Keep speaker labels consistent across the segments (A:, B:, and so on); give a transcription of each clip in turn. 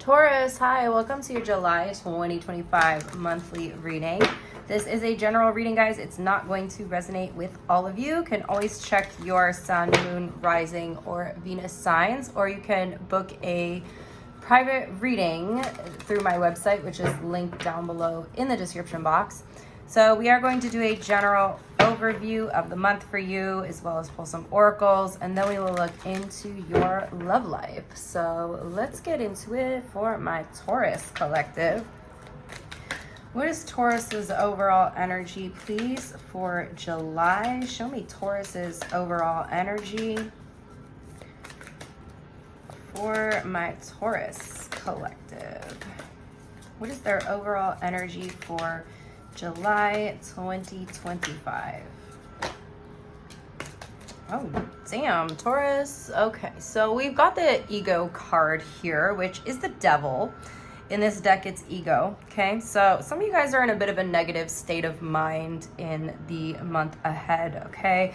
A: Taurus, hi, welcome to your July 2025 monthly reading. This is a general reading, guys. It's not going to resonate with all of you. You can always check your sun, moon, rising, or Venus signs, or you can book a private reading through my website, which is linked down below in the description box. So we are going to do a general overview of the month for you, as well as pull some oracles, and then we will look into your love life. So let's get into it for my Taurus collective. What is Taurus's overall energy, please, for July? Show me Taurus's overall energy for my Taurus collective. What is their overall energy for July 2025? Oh, damn, Taurus. Okay, so we've got the ego card here, which is the devil. In this deck, it's ego. Okay, so some of you guys are in a bit of a negative state of mind in the month ahead. Okay,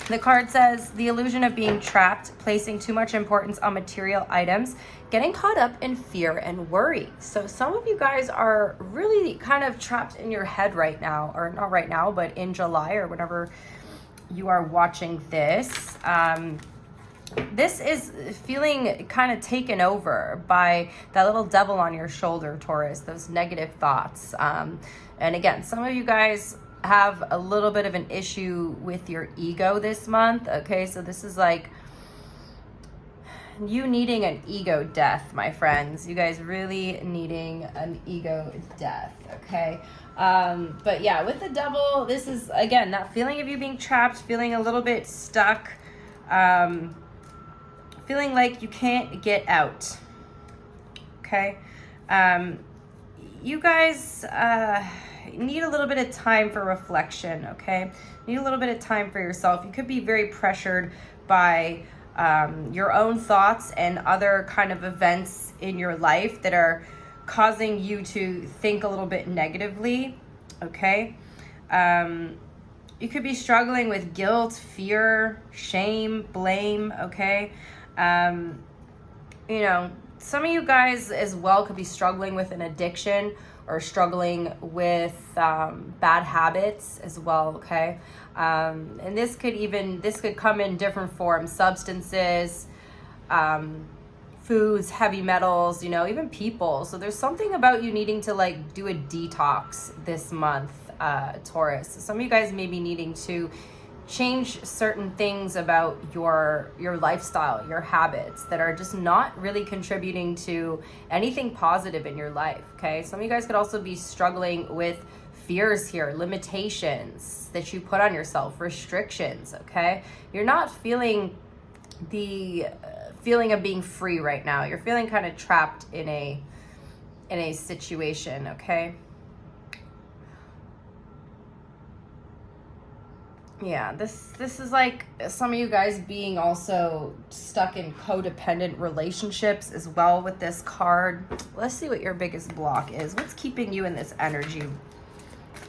A: the card says the illusion of being trapped, placing too much importance on material items, getting caught up in fear and worry. So some of you guys are really kind of trapped in your head right now, or not right now, but in July or whenever you are watching this. This is feeling kind of taken over by that little devil on your shoulder, Taurus, those negative thoughts. And again, some of you guys have a little bit of an issue with your ego this month. Okay, so this is like you needing an ego death, my friends. You guys really needing an ego death. Okay, but yeah, with the devil, this is again that feeling of you being trapped, feeling a little bit stuck, feeling like you can't get out. Okay, you guys need a little bit of time for reflection. Okay, need a little bit of time for yourself. You could be very pressured by your own thoughts and other kind of events in your life that are causing you to think a little bit negatively. Okay, you could be struggling with guilt, fear, shame, blame. Okay, you know, some of you guys as well could be struggling with an addiction or struggling with bad habits as well. Okay, and this could come in different forms: substances, foods, heavy metals, you know, even people. So there's something about you needing to like do a detox this month, Taurus. So some of you guys may be needing to change certain things about your lifestyle, your habits that are just not really contributing to anything positive in your life. Okay, some of you guys could also be struggling with fears here, limitations that you put on yourself, restrictions. Okay, you're not feeling the feeling of being free right now. You're feeling kind of trapped in a situation. Okay, yeah, this is like some of you guys being also stuck in codependent relationships as well with this card. Let's see what your biggest block is. What's keeping you in this energy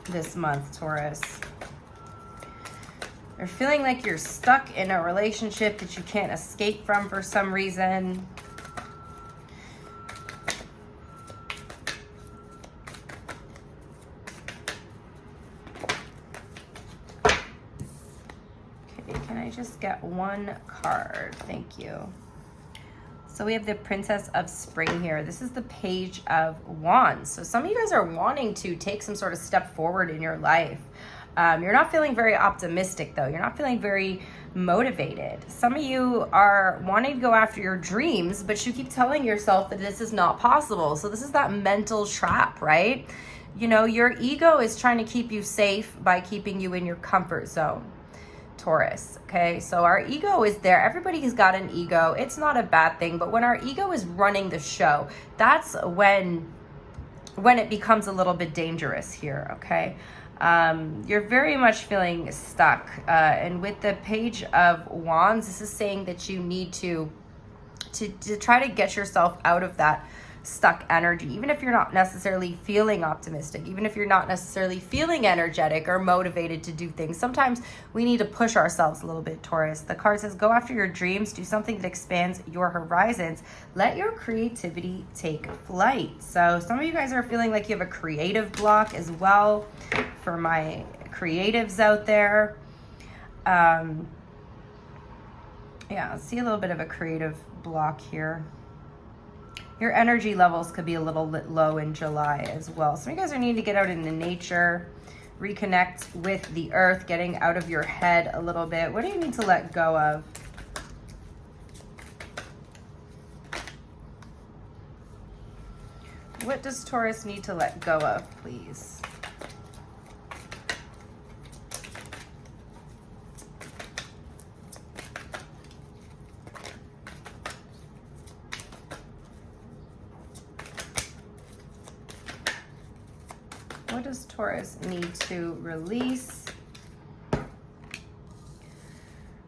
A: this month, Taurus? You're feeling like you're stuck in a relationship that you can't escape from for some reason. Can I just get one card? Thank you. So we have the Princess of Spring here. This is the Page of Wands. So some of you guys are wanting to take some sort of step forward in your life. You're not feeling very optimistic though. You're not feeling very motivated. Some of you are wanting to go after your dreams, but you keep telling yourself that this is not possible. So this is that mental trap, right? You know, your ego is trying to keep you safe by keeping you in your comfort zone, Taurus. Okay, so our ego is there. Everybody's got an ego. It's not a bad thing, but when our ego is running the show, that's when it becomes a little bit dangerous here. Okay, you're very much feeling stuck, and with the Page of Wands, this is saying that you need to try to get yourself out of that stuck energy, even if you're not necessarily feeling optimistic, even if you're not necessarily feeling energetic or motivated to do things. Sometimes we need to push ourselves a little bit, Taurus. The card says, go after your dreams, do something that expands your horizons, let your creativity take flight. So some of you guys are feeling like you have a creative block as well. For my creatives out there, yeah, I see a little bit of a creative block here. Your energy levels could be a little bit low in July as well. Some of you guys are needing to get out into nature, reconnect with the earth, getting out of your head a little bit. What do you need to let go of? What does Taurus need to let go of, please? What does Taurus need to release?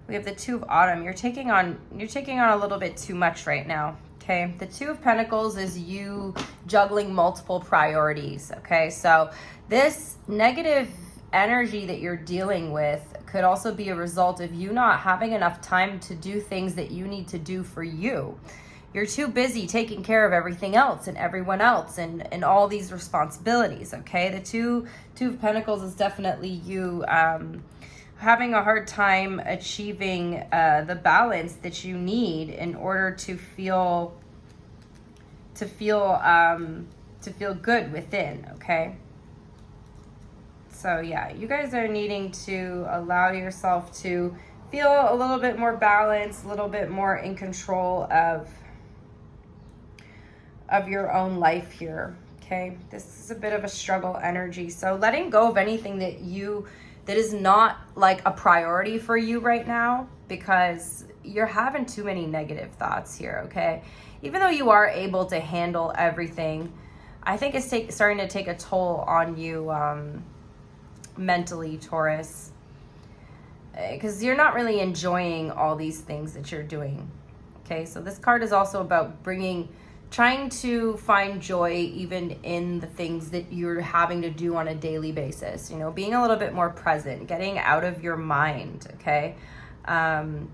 A: We have the Two of Autumn. You're taking on a little bit too much right now. Okay, the Two of Pentacles is you juggling multiple priorities. Okay, so this negative energy that you're dealing with could also be a result of you not having enough time to do things that you need to do for you. You're too busy taking care of everything else and everyone else and all these responsibilities, okay? The Two of Pentacles is definitely you having a hard time achieving the balance that you need in order to feel good within, okay? So yeah, you guys are needing to allow yourself to feel a little bit more balanced, a little bit more in control of your own life here, okay? This is a bit of a struggle energy. So letting go of anything that is not like a priority for you right now, because you're having too many negative thoughts here, okay? Even though you are able to handle everything, I think it's starting to take a toll on you mentally, Taurus, because you're not really enjoying all these things that you're doing, okay? So this card is also about trying to find joy even in the things that you're having to do on a daily basis, you know, being a little bit more present, getting out of your mind, okay? Trying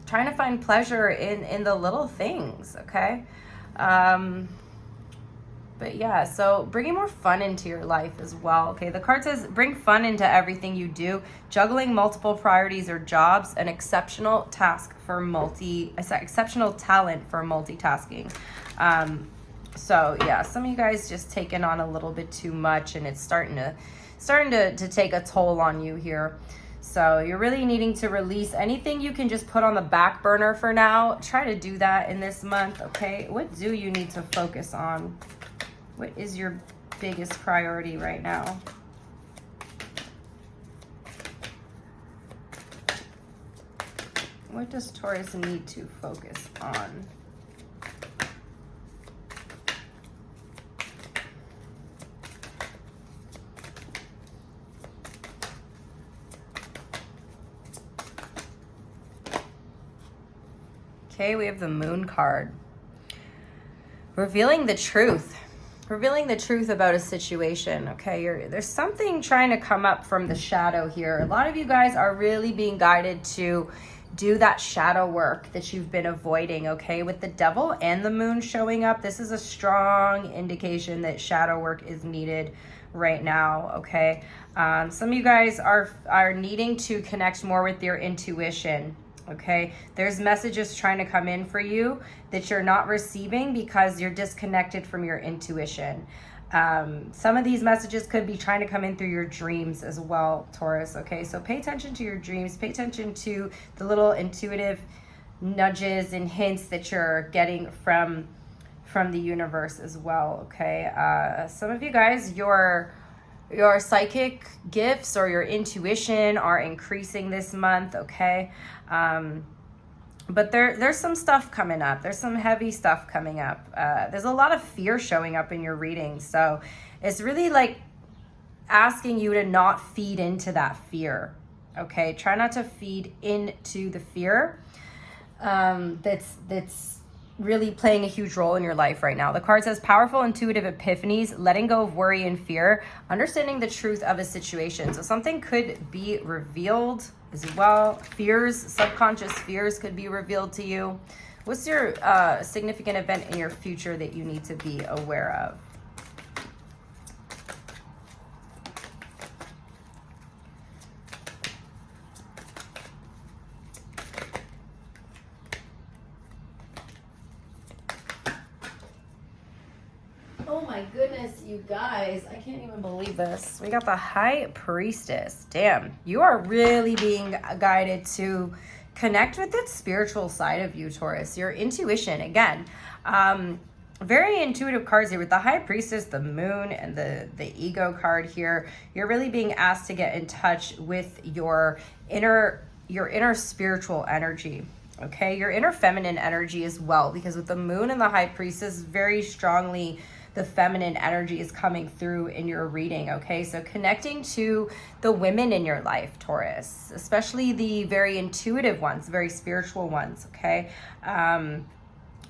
A: to find pleasure in the little things, okay? But yeah, so bringing more fun into your life as well, okay? The card says bring fun into everything you do, juggling multiple priorities or jobs, an exceptional talent for multitasking. So yeah, some of you guys just taking on a little bit too much, and it's starting to take a toll on you here. So you're really needing to release anything you can just put on the back burner for now. Try to do that in this month, okay? What do you need to focus on? What is your biggest priority right now? What does Taurus need to focus on? Okay, we have the Moon card. Revealing the truth. Revealing the truth about a situation, okay? There's something trying to come up from the shadow here. A lot of you guys are really being guided to do that shadow work that you've been avoiding, okay? With the Devil and the Moon showing up, this is a strong indication that shadow work is needed right now, okay? Some of you guys are needing to connect more with your intuition. Okay, there's messages trying to come in for you that you're not receiving because you're disconnected from your intuition. Some of these messages could be trying to come in through your dreams as well, Taurus. Okay, so pay attention to your dreams. Pay attention to the little intuitive nudges and hints that you're getting from the universe as well. Okay, some of you guys, your psychic gifts or your intuition are increasing this month, okay? But there's some stuff coming up. There's some heavy stuff coming up. There's a lot of fear showing up in your readings. So it's really like asking you to not feed into that fear, okay? Try not to feed into the fear that's really playing a huge role in your life right now. The card says powerful intuitive epiphanies, letting go of worry and fear, understanding the truth of a situation. So something could be revealed as well. Fears, subconscious fears could be revealed to you. What's your significant event in your future that you need to be aware of? Oh my goodness, you guys, I can't even believe this. We got the High Priestess. Damn, you are really being guided to connect with that spiritual side of you, Taurus. Your intuition, again. Very intuitive cards here with the High Priestess, the Moon, and the Ego card here. You're really being asked to get in touch with your inner spiritual energy. Okay, your inner feminine energy as well, because with the Moon and the High Priestess, very strongly the feminine energy is coming through in your reading. Okay, so connecting to the women in your life, Taurus, especially the very intuitive ones, very spiritual ones. Okay,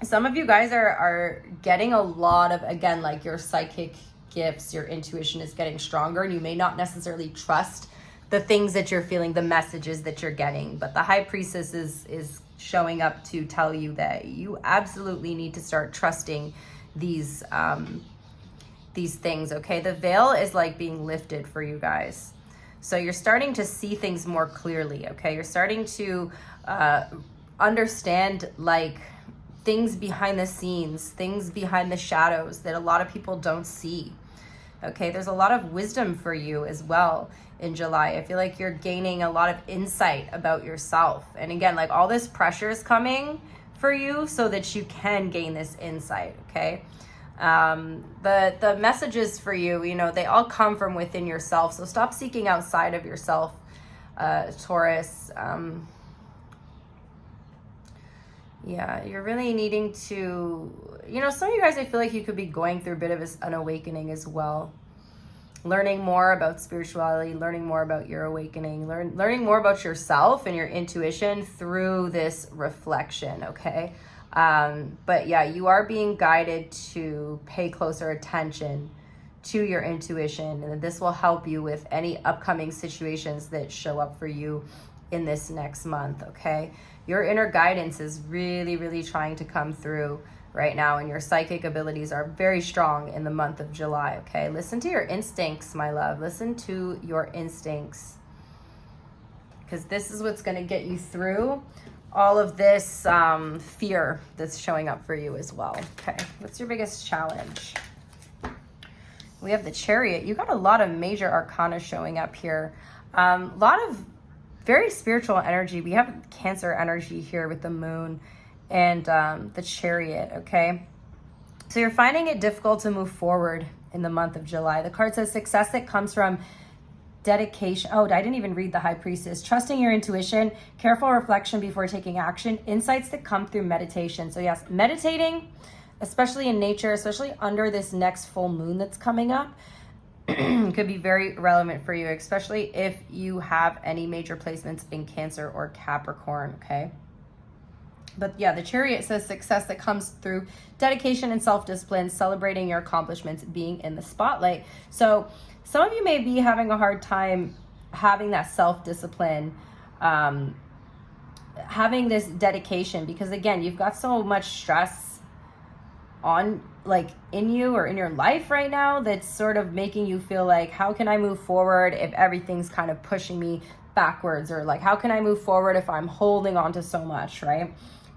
A: some of you guys are getting a lot of, again, like your psychic gifts, your intuition is getting stronger, and you may not necessarily trust the things that you're feeling, the messages that you're getting, but the High Priestess is showing up to tell you that you absolutely need to start trusting these things. Okay, the veil is like being lifted for you guys, so you're starting to see things more clearly. Okay, you're starting to understand like things behind the scenes, things behind the shadows that a lot of people don't see. Okay, there's a lot of wisdom for you as well in July. I feel like you're gaining a lot of insight about yourself, and again, like all this pressure is coming for you so that you can gain this insight. Okay, the messages for you, you know, they all come from within yourself, so stop seeking outside of yourself, Taurus. Yeah, you're really needing to, you know, some of you guys, I feel like you could be going through a bit of an awakening as well. Learning more about spirituality, learning more about your awakening, learning more about yourself and your intuition through this reflection, okay? But yeah, you are being guided to pay closer attention to your intuition, and this will help you with any upcoming situations that show up for you in this next month, okay? Your inner guidance is really, really trying to come through right now, and your psychic abilities are very strong in the month of July, okay? Listen to your instincts, my love. Listen to your instincts, because this is what's going to get you through all of this fear that's showing up for you as well. Okay, what's your biggest challenge? We have the Chariot. You got a lot of major arcana showing up here. A lot of very spiritual energy. We have Cancer energy here with the Moon and the Chariot, okay? So you're finding it difficult to move forward in the month of July. The card says success that comes from dedication. Oh, I didn't even read the High Priestess. Trusting your intuition, careful reflection before taking action, insights that come through meditation. So yes, meditating, especially in nature, especially under this next full moon that's coming up, could be very relevant for you, especially if you have any major placements in Cancer or Capricorn, okay? But yeah, the Chariot says success that comes through dedication and self-discipline, celebrating your accomplishments, being in the spotlight. So some of you may be having a hard time having that self-discipline, having this dedication, because again, you've got so much stress on, like, in you or in your life right now that's sort of making you feel like, how can I move forward if everything's kind of pushing me backwards, or like, how can I move forward if I'm holding on to so much, right?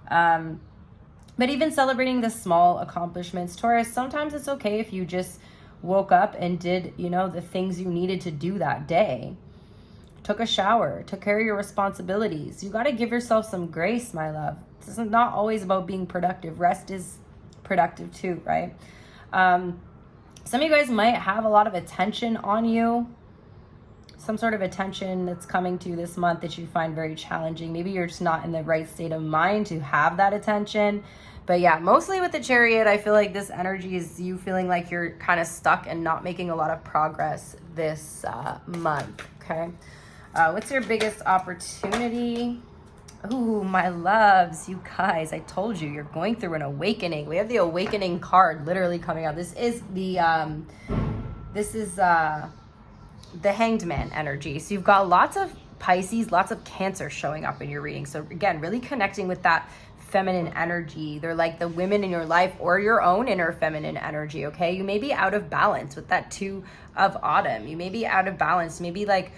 A: But even celebrating the small accomplishments, Taurus, sometimes it's okay if you just woke up and did, you know, the things you needed to do that day. Took a shower, took care of your responsibilities. You got to give yourself some grace, my love. This is not always about being productive. Rest is productive too, right? Some of you guys might have a lot of attention on you, some sort of attention that's coming to you this month that you find very challenging. Maybe you're just not in the right state of mind to have that attention. But yeah, mostly with the Chariot, I feel like this energy is you feeling like you're kind of stuck and not making a lot of progress this month, okay? What's your biggest opportunity? Ooh, my loves, you guys, I told you, you're going through an awakening. We have the awakening card literally coming out. This is the Hanged Man energy. So you've got lots of Pisces, lots of Cancer showing up in your reading. So again, really connecting with that feminine energy. They're like the women in your life or your own inner feminine energy, okay? You may be out of balance with that 2 of Autumn. You may be out of balance, maybe like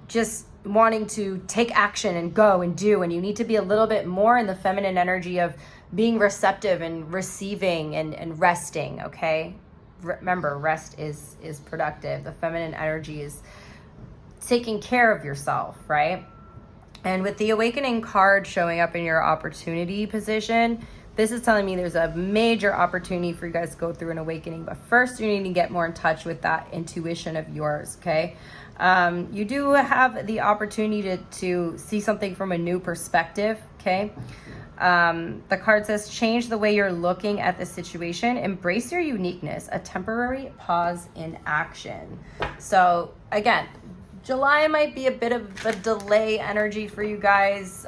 A: just wanting to take action and go and do, and you need to be a little bit more in the feminine energy of being receptive and receiving and resting, okay? Remember, rest is productive. The feminine energy is taking care of yourself, right? And with the awakening card showing up in your opportunity position, this is telling me there's a major opportunity for you guys to go through an awakening. But first, you need to get more in touch with that intuition of yours, okay? You do have the opportunity to see something from a new perspective, okay? The card says, change the way you're looking at the situation. Embrace your uniqueness. A temporary pause in action. So again, July might be a bit of a delay energy for you guys,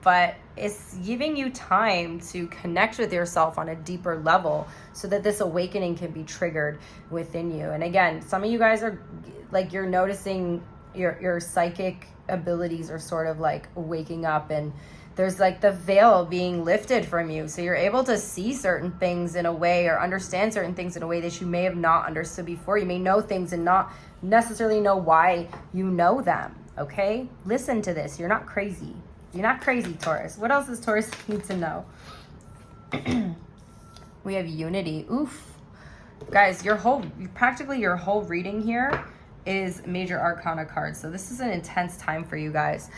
A: but it's giving you time to connect with yourself on a deeper level so that this awakening can be triggered within you. And again, some of you guys are like, you're noticing your psychic abilities are sort of like waking up, and there's like the veil being lifted from you. So you're able to see certain things in a way, or understand certain things in a way that you may have not understood before. You may know things and not necessarily know why you know them, okay? Listen to this. You're not crazy. You're not crazy, Taurus. What else does Taurus need to know? We have unity. Oof. Guys, practically your whole reading here is major arcana cards. So this is an intense time for you guys.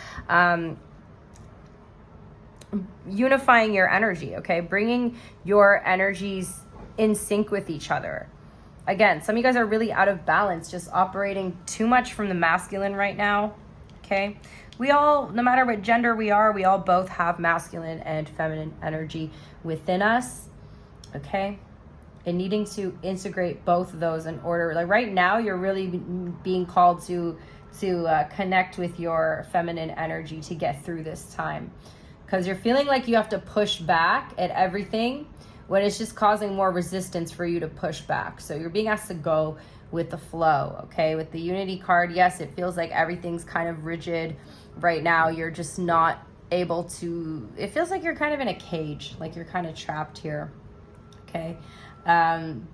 A: Unifying your energy, okay? Bringing your energies in sync with each other. Again, some of you guys are really out of balance, just operating too much from the masculine right now, okay? We all, no matter what gender we are, we all both have masculine and feminine energy within us, okay? And needing to integrate both of those in order. Like right now, you're really being called to connect with your feminine energy to get through this time. Because you're feeling like you have to push back at everything when it's just causing more resistance for you to push back. So you're being asked to go with the flow, okay? With the unity card, yes, it feels like everything's kind of rigid right now. You're just not able to, it feels like you're kind of in a cage, like you're kind of trapped here, okay?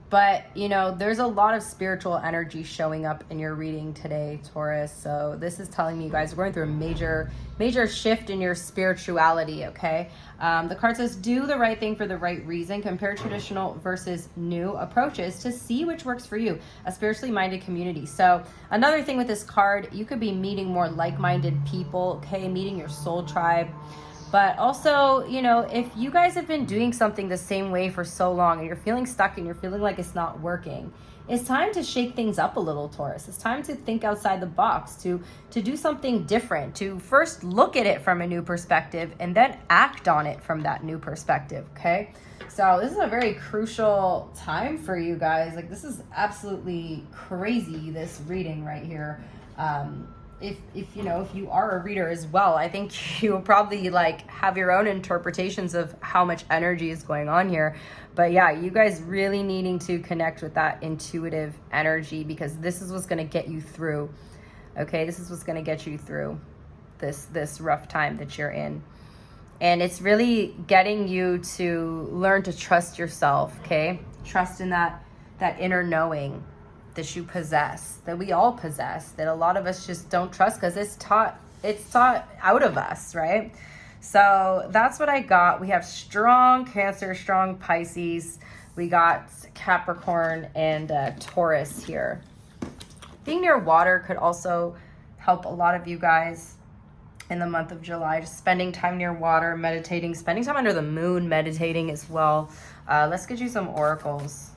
A: But you know, there's a lot of spiritual energy showing up in your reading today, Taurus. So this is telling me you guys are going through a major shift in your spirituality, okay? The card says, do the right thing for the right reason. Compare traditional versus new approaches to see which works for you. A spiritually minded community. So another thing with this card, you could be meeting more like-minded people, okay? Meeting your soul tribe. But also, you know, if you guys have been doing something the same way for so long and you're feeling stuck and you're feeling like it's not working, it's time to shake things up a little, Taurus. It's time to think outside the box, to do something different, to first look at it from a new perspective and then act on it from that new perspective, okay? So this is a very crucial time for you guys. Like, this is absolutely crazy, this reading right here. If you know, if you are a reader as well, I think you will probably like have your own interpretations of how much energy is going on here. But yeah, you guys really needing to connect with that intuitive energy, because this is what's going to get you through. Okay, this is what's going to get you through this rough time that you're in. And it's really getting you to learn to trust yourself, okay? Trust in that inner knowing that you possess, that we all possess, that a lot of us just don't trust because it's taught out of us, right? So that's what I got. We have strong Cancer, strong Pisces. We got Capricorn and Taurus here. Being near water could also help a lot of you guys in the month of July. Just spending time near water, meditating, spending time under the moon, meditating as well. Let's get you some oracles.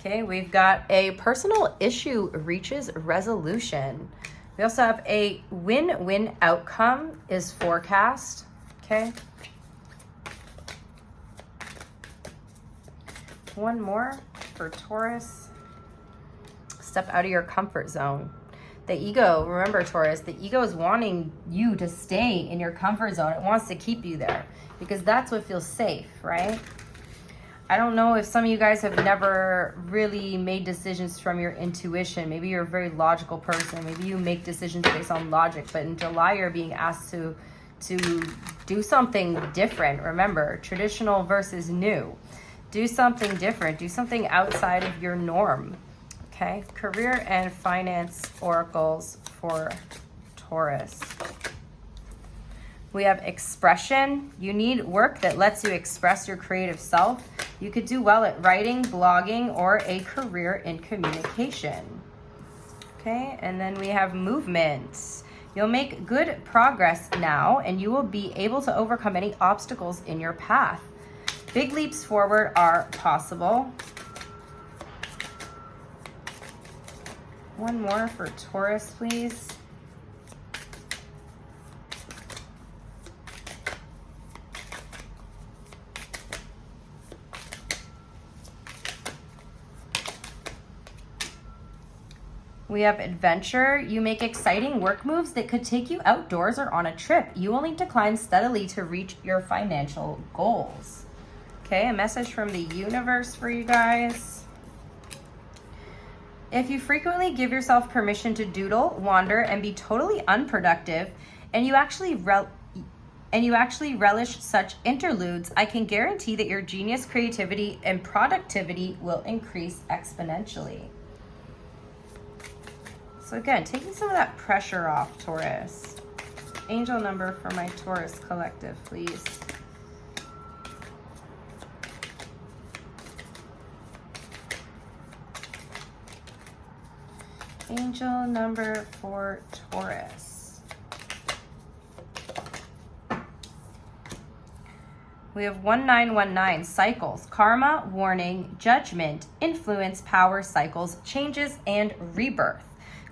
A: Okay, we've got a personal issue reaches resolution. We also have a win-win outcome is forecast, okay? One more for Taurus. Step out of your comfort zone. The ego, remember Taurus, the ego is wanting you to stay in your comfort zone. It wants to keep you there because that's what feels safe, right? I don't know if some of you guys have never really made decisions from your intuition. Maybe you're a very logical person. Maybe you make decisions based on logic. But in July, you're being asked to do something different. Remember, traditional versus new. Do something different. Do something outside of your norm. Okay? Career and finance oracles for Taurus. We have expression. You need work that lets you express your creative self. You could do well at writing, blogging, or a career in communication. Okay, and then we have movement. You'll make good progress now, and you will be able to overcome any obstacles in your path. Big leaps forward are possible. One more for Taurus, please. We have adventure. You make exciting work moves that could take you outdoors or on a trip. You will need to climb steadily to reach your financial goals. Okay, a message from the universe for you guys. If you frequently give yourself permission to doodle, wander, and be totally unproductive, and you actually relish such interludes, I can guarantee that your genius, creativity, and productivity will increase exponentially. So again, taking some of that pressure off, Taurus. Angel number for my Taurus collective, please. Angel number for Taurus. We have 1919, cycles, karma, warning, judgment, influence, power, cycles, changes, and rebirth.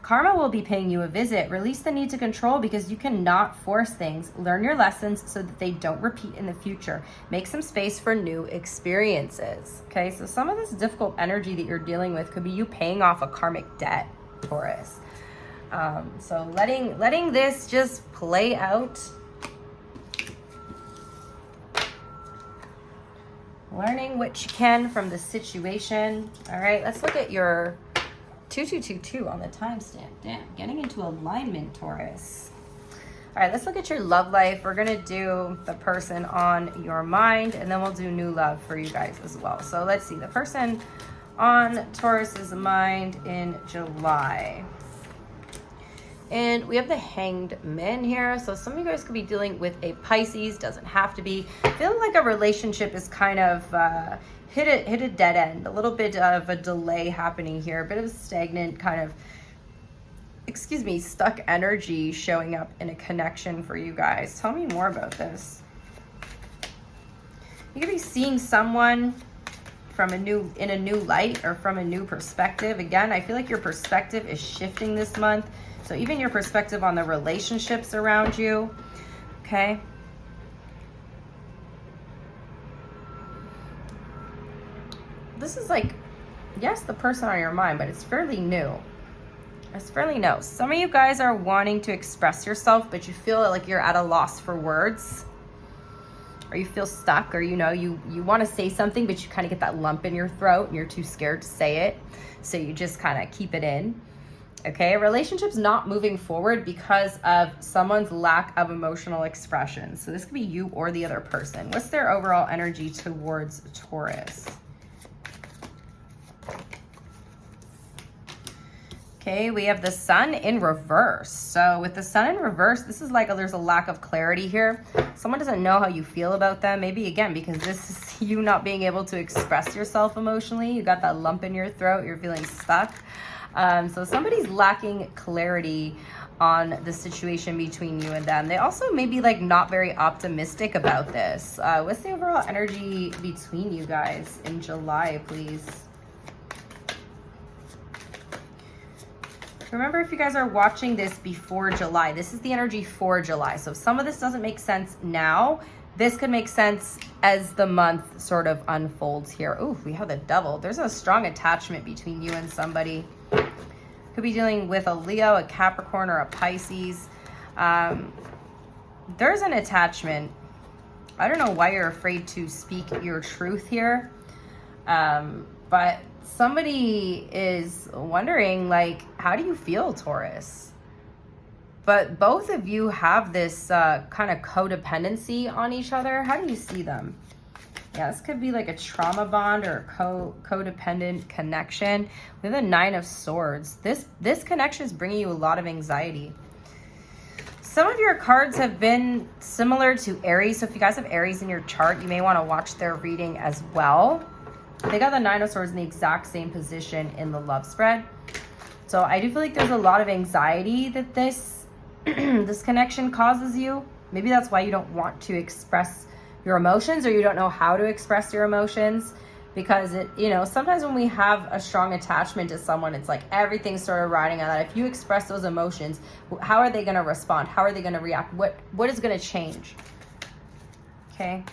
A: Karma will be paying you a visit. Release the need to control because you cannot force things. Learn your lessons so that they don't repeat in the future. Make some space for new experiences. Okay, so some of this difficult energy that you're dealing with could be you paying off a karmic debt, Taurus. So letting this just play out. Learning what you can from the situation. All right, let's look at your 2222 on the timestamp. Damn, getting into alignment, Taurus. All right, let's look at your love life. We're gonna do the person on your mind, and then we'll do new love for you guys as well. So let's see, the person on Taurus's mind in July. And we have the Hanged Man here. So some of you guys could be dealing with a Pisces, doesn't have to be. Feeling like a relationship is kind of hit a dead end, a little bit of a delay happening here, a bit of a stagnant kind of, stuck energy showing up in a connection for you guys. Tell me more about this. You could be seeing someone from in a new light or from a new perspective. Again, I feel like your perspective is shifting this month. So even your perspective on the relationships around you, okay? This is like, yes, the person on your mind, but it's fairly new. It's fairly new. Some of you guys are wanting to express yourself, but you feel like you're at a loss for words. Or you feel stuck, or you want to say something, but you kind of get that lump in your throat and you're too scared to say it. So you just kind of keep it in. Okay, a relationship's not moving forward because of someone's lack of emotional expression. So this could be you or the other person. What's their overall energy towards Taurus? Okay, we have the Sun in reverse. So with the Sun in reverse, this is like there's a lack of clarity here. Someone doesn't know how you feel about them. Maybe again, because this is you not being able to express yourself emotionally. You got that lump in your throat. You're feeling stuck. So somebody's lacking clarity on the situation between you and them. They also may be like not very optimistic about this. What's the overall energy between you guys in July, please? Remember, if you guys are watching this before July, this is the energy for July. So if some of this doesn't make sense now, this could make sense as the month sort of unfolds here. Ooh, we have the Devil. There's a strong attachment between you and somebody. Could be dealing with a Leo, a Capricorn, or a Pisces. There's an attachment. I don't know why you're afraid to speak your truth here. But somebody is wondering, like, how do you feel, Taurus? But both of you have this kind of codependency on each other. How do you see them? Yeah, this could be like a trauma bond or a codependent connection. We have the Nine of Swords. This connection is bringing you a lot of anxiety. Some of your cards have been similar to Aries. So if you guys have Aries in your chart, you may want to watch their reading as well. They got the Nine of Swords in the exact same position in the love spread. So I do feel like there's a lot of anxiety that this this connection causes you. Maybe that's why you don't want to express your emotions, or you don't know how to express your emotions, because it, you know, sometimes when we have a strong attachment to someone, it's like everything's sort of riding on that. If you express those emotions, how are they going to respond? How are they going to react? What is going to change? Okay.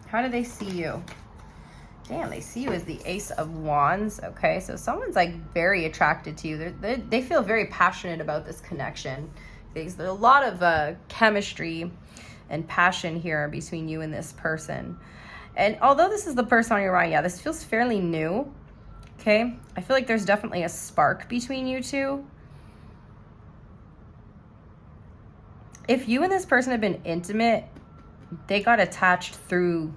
A: How do they see you? Damn, they see you as the Ace of Wands. Okay, so someone's like very attracted to you. They feel very passionate about this connection. There's a lot of chemistry and passion here between you and this person. And although this is the person on your mind, yeah, this feels fairly new. Okay, I feel like there's definitely a spark between you two. If you and this person have been intimate, they got attached through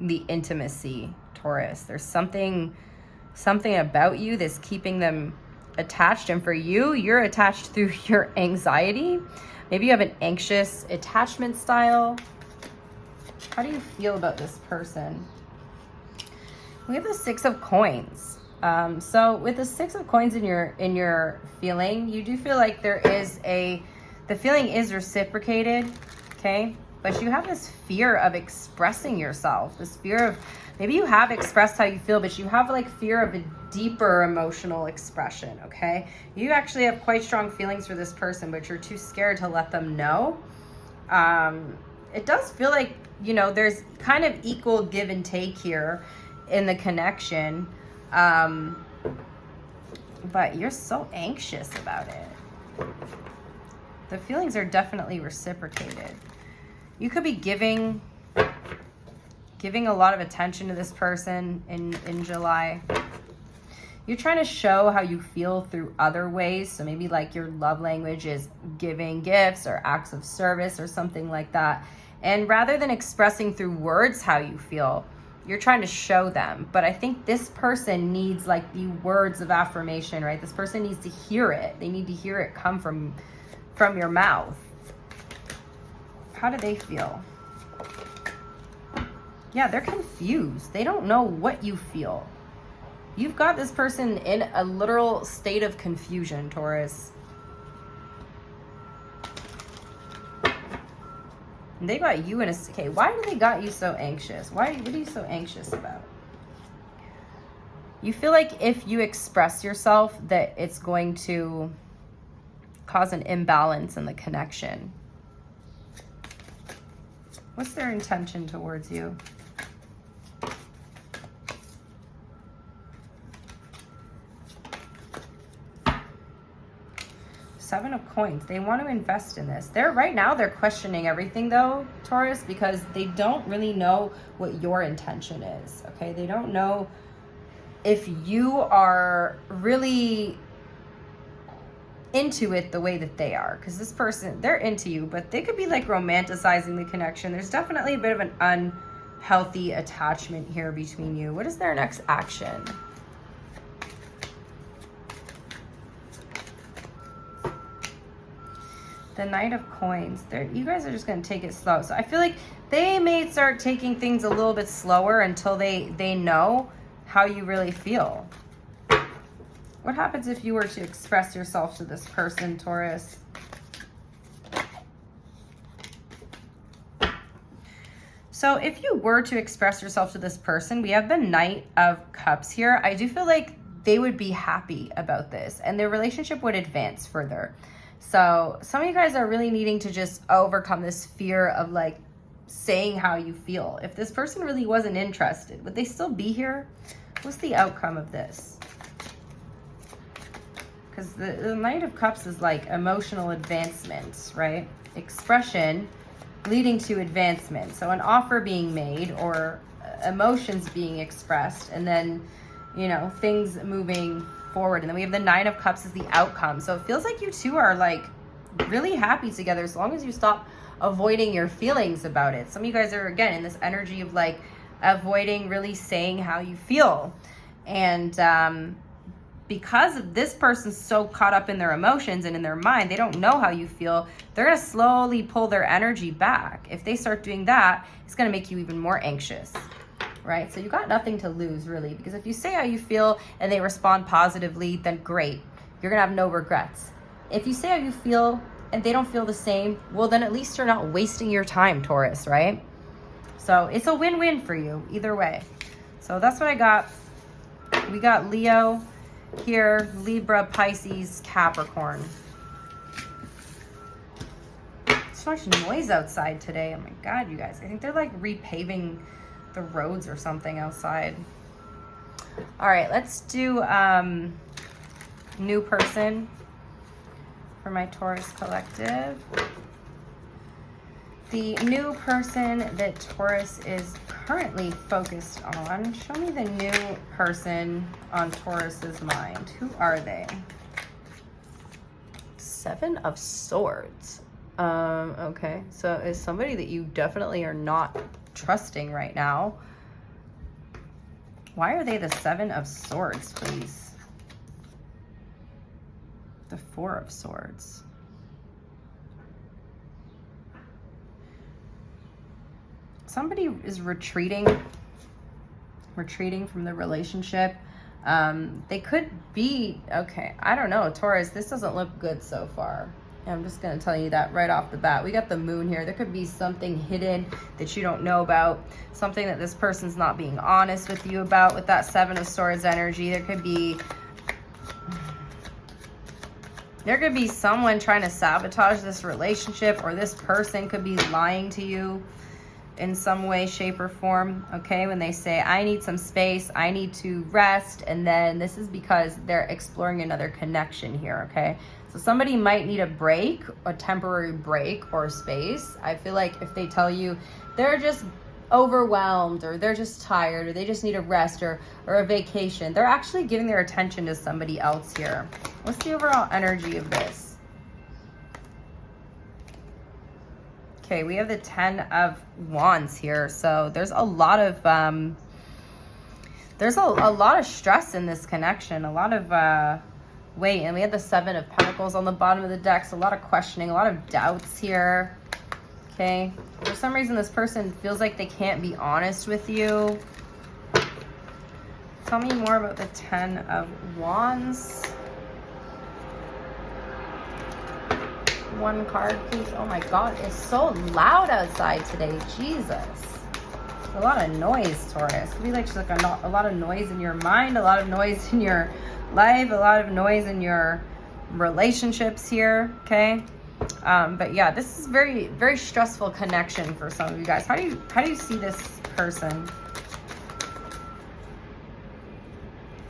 A: the intimacy, Taurus. There's something about you that's keeping them attached, and for you, you're attached through your anxiety. Maybe you have an anxious attachment style. How do you feel about this person? We have the Six of Coins. So with the Six of Coins in your feeling, you do feel like the feeling is reciprocated, okay? But you have this fear of expressing yourself, this fear of, maybe you have expressed how you feel, but you have like fear of a deeper emotional expression, okay? You actually have quite strong feelings for this person, but you're too scared to let them know. It does feel like, you know, there's kind of equal give and take here in the connection. But you're so anxious about it. The feelings are definitely reciprocated. You could be giving a lot of attention to this person in July. You're trying to show how you feel through other ways. So maybe like your love language is giving gifts or acts of service or something like that. And rather than expressing through words how you feel, you're trying to show them. But I think this person needs like the words of affirmation, right? This person needs to hear it. They need to hear it come from your mouth. How do they feel? Yeah, they're confused. They don't know what you feel. You've got this person in a literal state of confusion, Taurus. And they got you in a... Okay, why do they got you so anxious? What are you so anxious about? You feel like if you express yourself that it's going to cause an imbalance in the connection. What's their intention towards you? Seven of Coins. They want to invest in this. Right now they're questioning everything though, Taurus, because they don't really know what your intention is. Okay, they don't know if you are really into it the way that they are, because this person, they're into you, but they could be like romanticizing the connection. There's definitely a bit of an unhealthy attachment here between you. What is their next action? The Knight of Coins. You guys are just going to take it slow. So I feel like they may start taking things a little bit slower until they know how you really feel. What happens if you were to express yourself to this person, Taurus? So if you were to express yourself to this person, we have the Knight of Cups here. I do feel like they would be happy about this and their relationship would advance further. So some of you guys are really needing to just overcome this fear of like saying how you feel. If this person really wasn't interested, would they still be here? What's the outcome of this? because the Knight of Cups is like emotional advancement, right? Expression leading to advancement. So an offer being made or emotions being expressed, and then, you know, things moving forward. And then we have the Nine of Cups as the outcome. So it feels like you two are like really happy together as long as you stop avoiding your feelings about it. Some of you guys are, again, in this energy of like avoiding really saying how you feel. And because of this person's so caught up in their emotions and in their mind, they don't know how you feel. They're going to slowly pull their energy back. If they start doing that, it's going to make you even more anxious, right? So you got nothing to lose, really, because if you say how you feel and they respond positively, then great. You're going to have no regrets. If you say how you feel and they don't feel the same, well, then at least you're not wasting your time, Taurus, right? So it's a win-win for you either way. So that's what I got. We got Leo here, Libra, Pisces, Capricorn. So much noise outside today. Oh my God, you guys. I think they're like repaving the roads or something outside. All right, let's do new person for my Taurus collective. The new person that Taurus is currently focused on. Show me the new person on Taurus's mind. Who are they? Seven of Swords. Okay, so it's somebody that you definitely are not trusting right now. Why are they the Seven of Swords, please? The Four of Swords. Somebody is retreating from the relationship. They could be, okay, I don't know, Taurus, this doesn't look good so far. I'm just going to tell you that right off the bat. We got the moon here. There could be something hidden that you don't know about, something that this person's not being honest with you about with that Seven of Swords energy. There could be someone trying to sabotage this relationship, or this person could be lying to you in some way, shape, or form, okay? When they say, I need some space, I need to rest, and then this is because they're exploring another connection here, okay? So somebody might need a break, a temporary break or space. I feel like if they tell you they're just overwhelmed, or they're just tired, or they just need a rest or a vacation, they're actually giving their attention to somebody else here. What's the overall energy of this? Okay, we have the Ten of Wands here. So there's a lot of stress in this connection, a lot of weight. And we have the Seven of Pentacles on the bottom of the deck. So a lot of questioning, a lot of doubts here. Okay, for some reason this person feels like they can't be honest with you. Tell me more about the Ten of Wands. One card, please. Oh my God, it's so loud outside today. Jesus. A lot of noise, Taurus. Could be like just like a lot of noise in your mind, a lot of noise in your life, a lot of noise in your relationships here, okay? But yeah, this is very, very stressful connection for some of you guys. How do you see this person?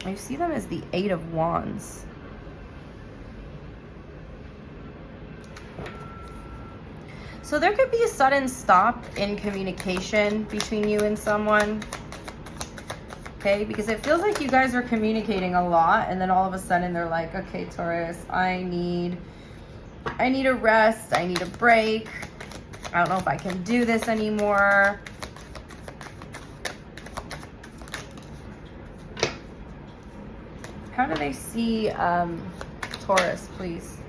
A: You see them as the Eight of Wands. So there could be a sudden stop in communication between you and someone, okay? Because it feels like you guys are communicating a lot, and then all of a sudden they're like, okay, Taurus, I need a rest, I need a break, I don't know if I can do this anymore. How do they see Taurus, please?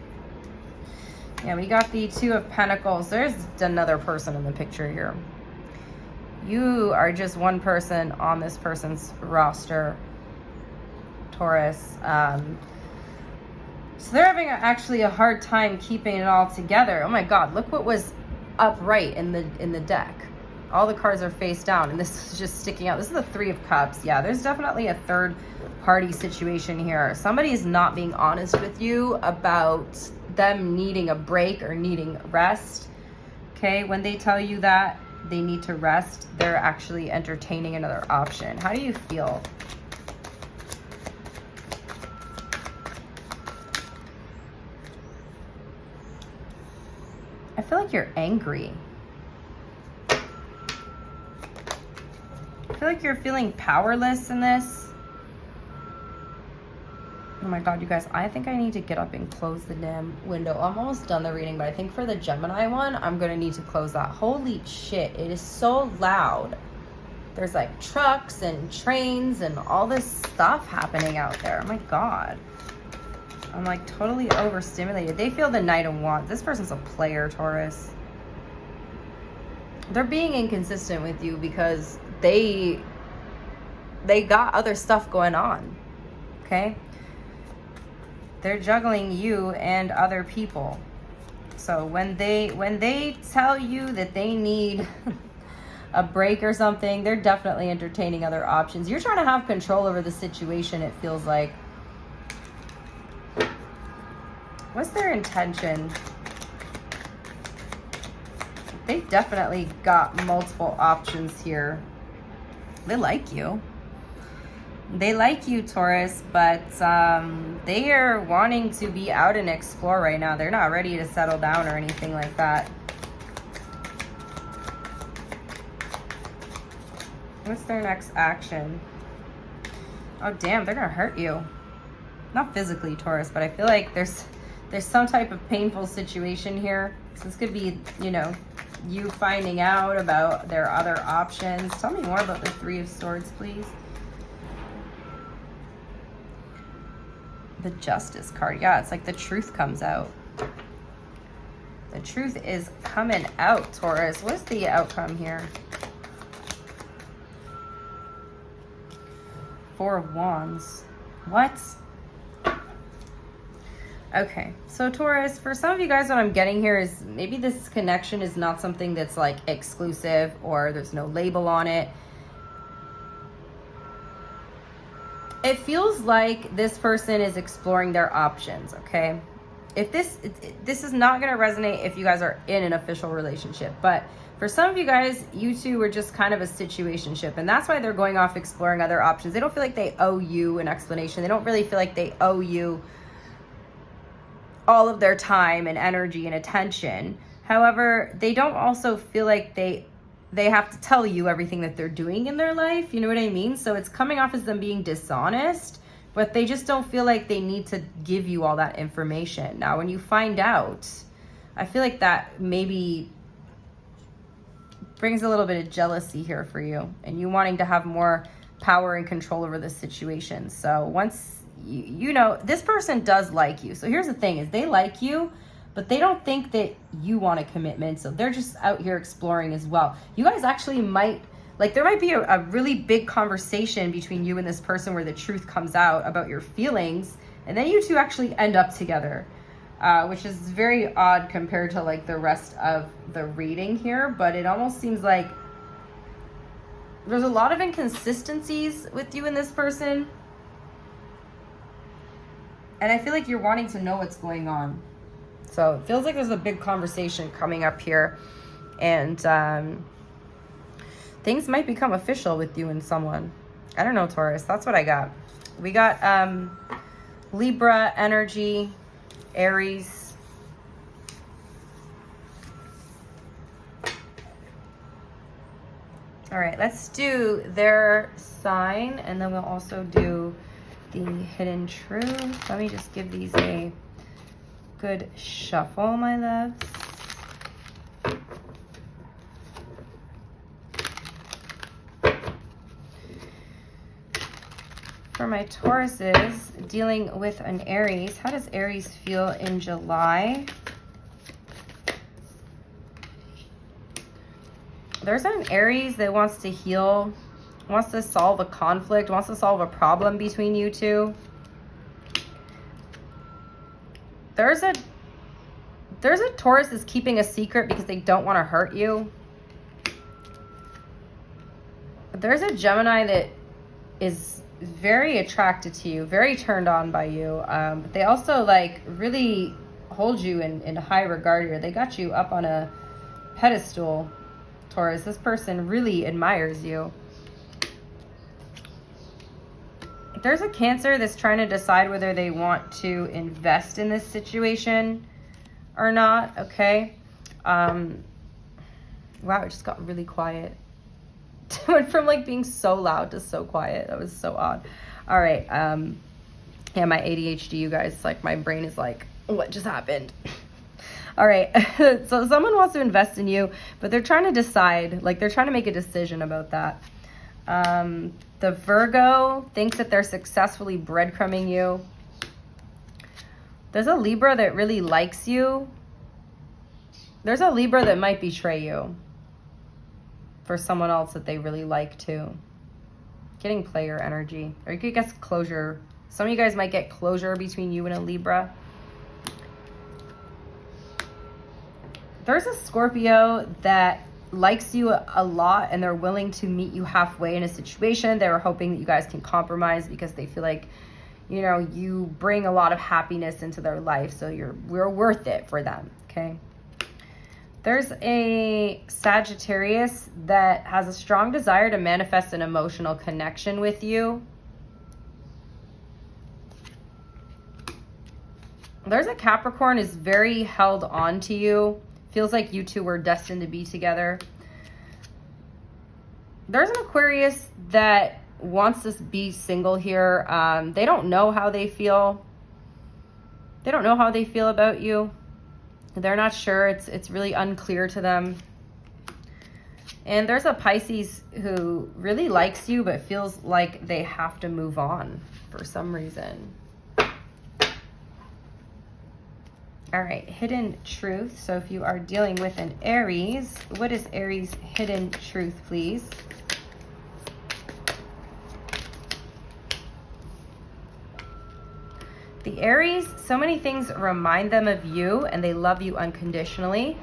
A: Yeah, we got the Two of Pentacles. There's another person in the picture here. You are just one person on this person's roster, Taurus. So they're having actually a hard time keeping it all together. Oh my God, look what was upright in the deck. All the cards are face down, and this is just sticking out. This is the Three of Cups. Yeah, there's definitely a third party situation here. Somebody is not being honest with you about them needing a break or needing rest, okay? When they tell you that they need to rest, they're actually entertaining another option. How do you feel? feel like you're angry. I feel like you're feeling powerless in this. Oh my God, you guys, I think I need to get up and close the damn window. I'm almost done the reading, but I think for the Gemini one, I'm going to need to close that. Holy shit, it is so loud. There's like trucks and trains and all this stuff happening out there. Oh my God. I'm like totally overstimulated. They feel the Knight of Wands. This person's a player, Taurus. They're being inconsistent with you because they got other stuff going on. Okay? They're juggling you and other people. So when they tell you that they need a break or something, they're definitely entertaining other options. You're trying to have control over the situation, it feels like. What's their intention? They definitely got multiple options here. They like you. They like you, Taurus, but they are wanting to be out and explore right now. They're not ready to settle down or anything like that. What's their next action? Oh, damn, they're gonna hurt you. Not physically, Taurus, but I feel like there's some type of painful situation here. So this could be, you know, you finding out about their other options. Tell me more about the Three of Swords, please. The Justice card. Yeah, it's like the truth comes out. The truth is coming out, Taurus. What's the outcome here? Four of Wands. What? Okay, so Taurus, for some of you guys, what I'm getting here is maybe this connection is not something that's like exclusive or there's no label on it. It feels like this person is exploring their options, okay? If this is not going to resonate if you guys are in an official relationship, but for some of you guys, you two are just kind of a situationship, and that's why they're going off exploring other options. They don't feel like they owe you an explanation. They don't really feel like they owe you all of their time and energy and attention. However, they don't also feel like they have to tell you everything that they're doing in their life. You know what I mean? So it's coming off as them being dishonest, but they just don't feel like they need to give you all that information. Now, when you find out, I feel like that maybe brings a little bit of jealousy here for you and you wanting to have more power and control over the situation. So once you know, this person does like you. So here's the thing is they like you, but they don't think that you want a commitment. So they're just out here exploring as well. You guys actually might, like there might be a really big conversation between you and this person where the truth comes out about your feelings. And then you two actually end up together, which is very odd compared to like the rest of the reading here. But it almost seems like there's a lot of inconsistencies with you and this person. And I feel like you're wanting to know what's going on. So it feels like there's a big conversation coming up here. And things might become official with you and someone. I don't know, Taurus. That's what I got. We got Libra energy, Aries. All right, let's do their sign. And then we'll also do the hidden truth. Let me just give these a good shuffle, my loves. For my Tauruses dealing with an Aries, how does Aries feel in July? There's an Aries that wants to heal, wants to solve a conflict, wants to solve a problem between you two. There's a Taurus that's keeping a secret because they don't want to hurt you. There's a Gemini that is very attracted to you, very turned on by you. But they also like really hold you in high regard here. They got you up on a pedestal, Taurus. This person really admires you. There's a Cancer that's trying to decide whether they want to invest in this situation or not, okay? Wow, it just got really quiet. It went from like being so loud to so quiet. That was so odd. All right. Yeah, my ADHD, you guys, like my brain is like, what just happened? All right. So someone wants to invest in you, but they're trying to decide, like they're trying to make a decision about that. The Virgo thinks that they're successfully breadcrumbing you. There's a Libra that really likes you. There's a Libra that might betray you for someone else that they really like too. Getting player energy. Or you could guess closure. Some of you guys might get closure between you and a Libra. There's a Scorpio that likes you a lot and they're willing to meet you halfway in a situation. They were hoping that you guys can compromise because they feel like, you know, you bring a lot of happiness into their life. So we're worth it for them, okay? There's a Sagittarius that has a strong desire to manifest an emotional connection with you. There's a Capricorn is very held on to you. Feels like you two were destined to be together. There's an Aquarius that wants to be single here. They don't know how they feel. They don't know how they feel about you. They're not sure. It's really unclear to them. And there's a Pisces who really likes you but feels like they have to move on for some reason. All right, hidden truth. So if you are dealing with an Aries, what is Aries' hidden truth, please? The Aries, so many things remind them of you and they love you unconditionally.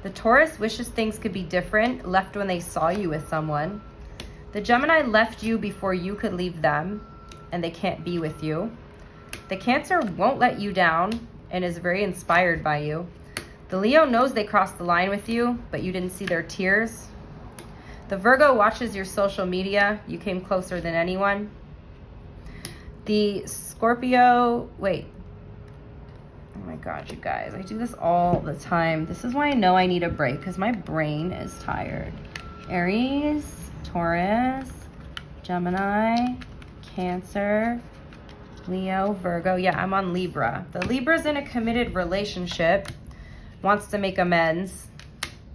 A: The Taurus wishes things could be different, left when they saw you with someone. The Gemini left you before you could leave them and they can't be with you. The Cancer won't let you down and is very inspired by you. The Leo knows they crossed the line with you, but you didn't see their tears. The Virgo watches your social media. You came closer than anyone. The Scorpio, wait. Oh my God, you guys, I do this all the time. This is why I know I need a break because my brain is tired. Aries, Taurus, Gemini, Cancer, Leo, Virgo. Yeah, I'm on Libra. The Libra's in a committed relationship, wants to make amends.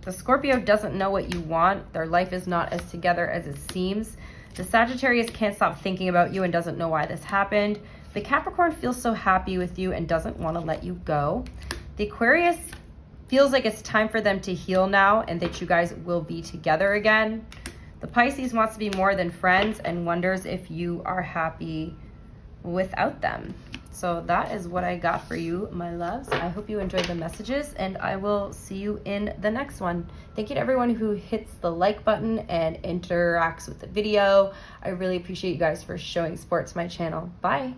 A: The Scorpio doesn't know what you want. Their life is not as together as it seems. The Sagittarius can't stop thinking about you and doesn't know why this happened. The Capricorn feels so happy with you and doesn't want to let you go. The Aquarius feels like it's time for them to heal now and that you guys will be together again. The Pisces wants to be more than friends and wonders if you are happy without them. So that is what I got for you, my loves. I hope you enjoyed the messages and I will see you in the next one. Thank you to everyone who hits the like button and interacts with the video. I really appreciate you guys for showing support to my channel. Bye.